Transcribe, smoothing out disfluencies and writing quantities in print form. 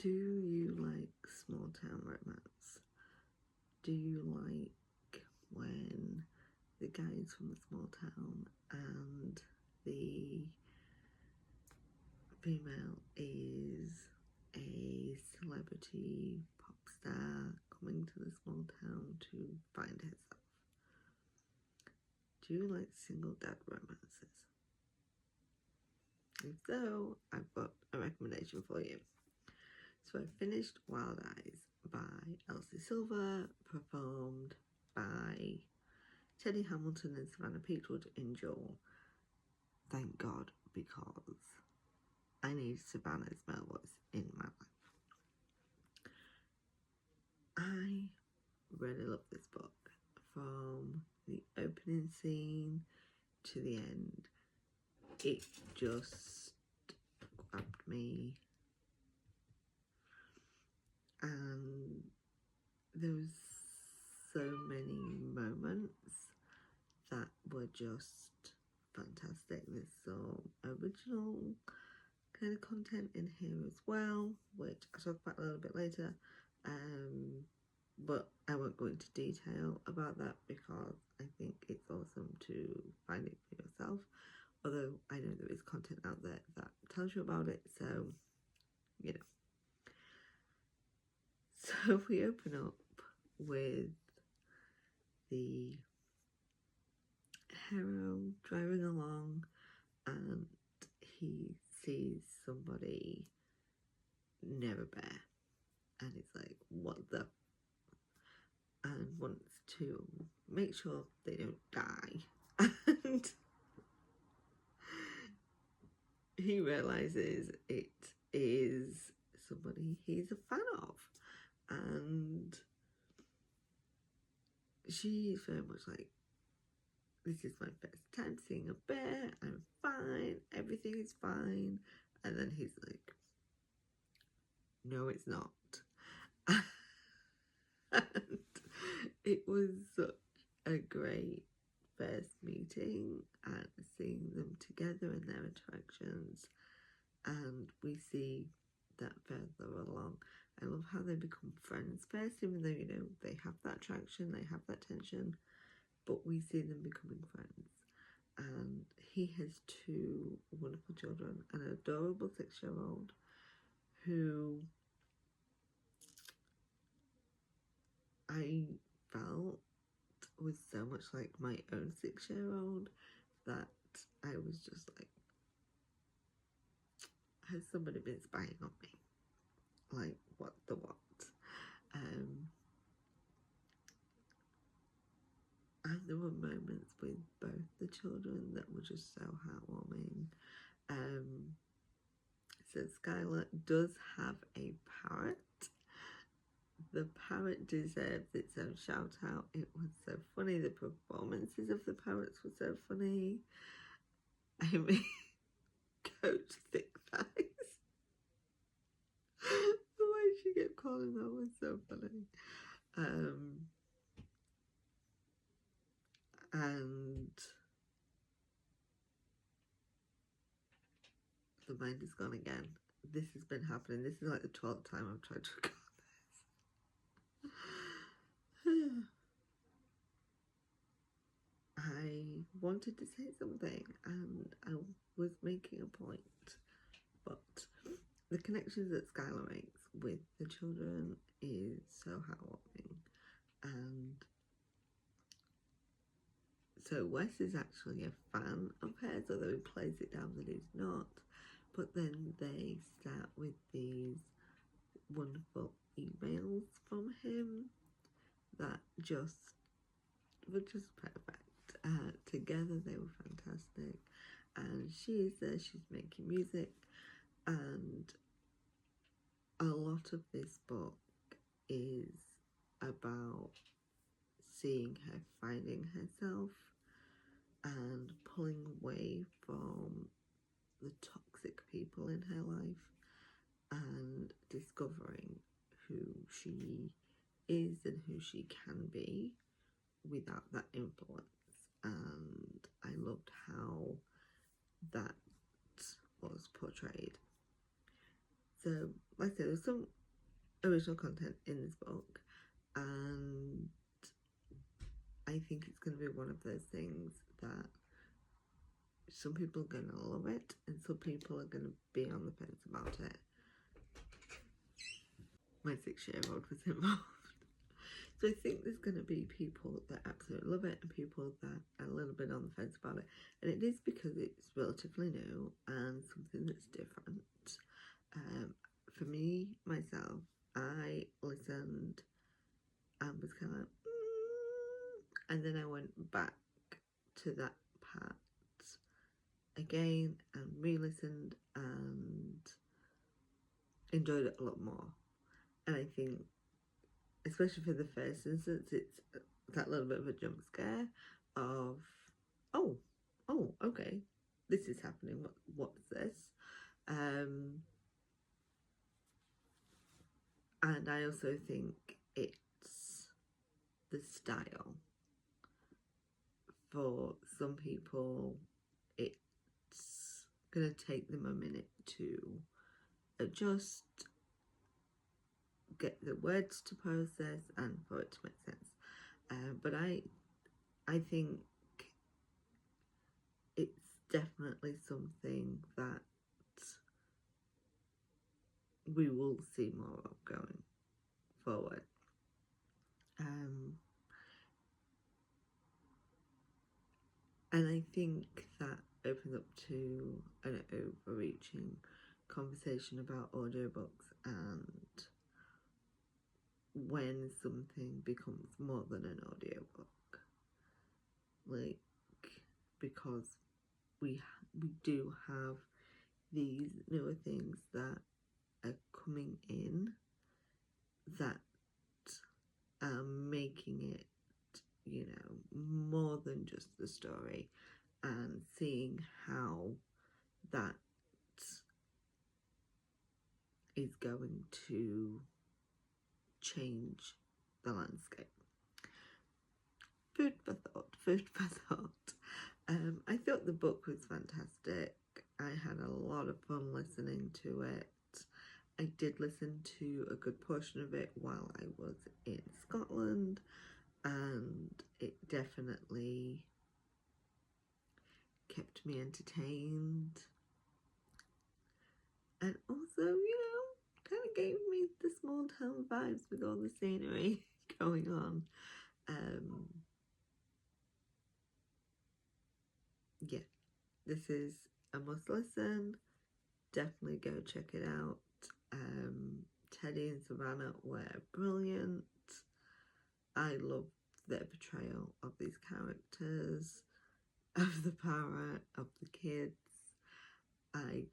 Do you like small town romance? Do you like when the guy's from a small town and the female is a celebrity pop star coming to the small town to find herself? Do you like single dad romances? If so, I've got a recommendation for you. So I finished Wild Eyes by Elsie Silver, performed by Teddy Hamilton and Savannah Peachwood in Joel. Thank God, because I need Savannah's male voice in my life. I really love this book. From the opening scene to the end, it just grabbed me, and there was so many moments that were just fantastic. There's some original kind of content in here as well, which I'll talk about a little bit later, but I won't go into detail about that because I think it's awesome to find it for yourself, although I know there is content out there that tells you about it, so you know. So we open up with the hero driving along and he sees somebody near a bear and it's like, what the, and wants to make sure they don't die, and he realizes it is somebody he's a fan of, and she's very much like, this is my first time seeing a bear, I'm fine, everything is fine. And then he's like, no, it's not. And it was such a great first meeting and seeing them together and their interactions. And we see that further along. I love how they become friends first, even though, you know, they have that attraction, they have that tension, but we see them becoming friends. And he has two wonderful children, an adorable 6-year-old who I felt was so much like my own 6-year-old that I was just like, has somebody been spying on me? Like, what the what? And there were moments with both the children that were just so heartwarming. So Skylar does have a parrot. The parrot deserves its own shout out. It was so funny. The performances of the parrots were so funny. I mean, Coach Thick Thighs. The way she kept calling that was so funny. And the mind is gone again. This has been happening. This is like the 12th time I've tried to record this. I wanted to say something and I was making a point, but the connections that Skylar makes with the children is so heartwarming. And so Wes is actually a fan of hers, although he plays it down that he's not. But then they start with these wonderful emails from him that were just perfect. Together they were fantastic. And she is there, she's making music, and a lot of this book is about seeing her finding herself and pulling away from the toxic people in her life and discovering who she is and who she can be without that influence. And I loved how that was portrayed. So, like I said, there's some original content in this book, and I think it's going to be one of those things that some people are going to love it, and some people are going to be on the fence about it. My 6-year-old was involved. So I think there's going to be people that absolutely love it and people that are a little bit on the fence about it. And it is because it's relatively new and something that's different. For me, myself, I listened and was kind of like, and then I went back to that part again and re-listened and enjoyed it a lot more. And I think, especially for the first instance, it's that little bit of a jump scare of, oh, okay, this is happening, what's this? And I also think it's the style. For some people, it's going to take them a minute to adjust, get the words to process, and for it to make sense. But I think it's definitely something that we will see more of going forward. And I think that opens up to an overreaching conversation about audiobooks and when something becomes more than an audiobook. Like, because we do have these newer things that are coming in that are making it, you know, more than just the story, and seeing how that is going to change the landscape. Food for thought, food for thought. I thought the book was fantastic. I had a lot of fun listening to it. I did listen to a good portion of it while I was in Scotland, and it definitely kept me entertained. And also, you know, kind of gave me the small town vibes with all the scenery going on. Yeah, this is a must listen. Definitely go check it out. Teddy and Savannah were brilliant. I loved their portrayal of these characters, of the parrot, of the kids. I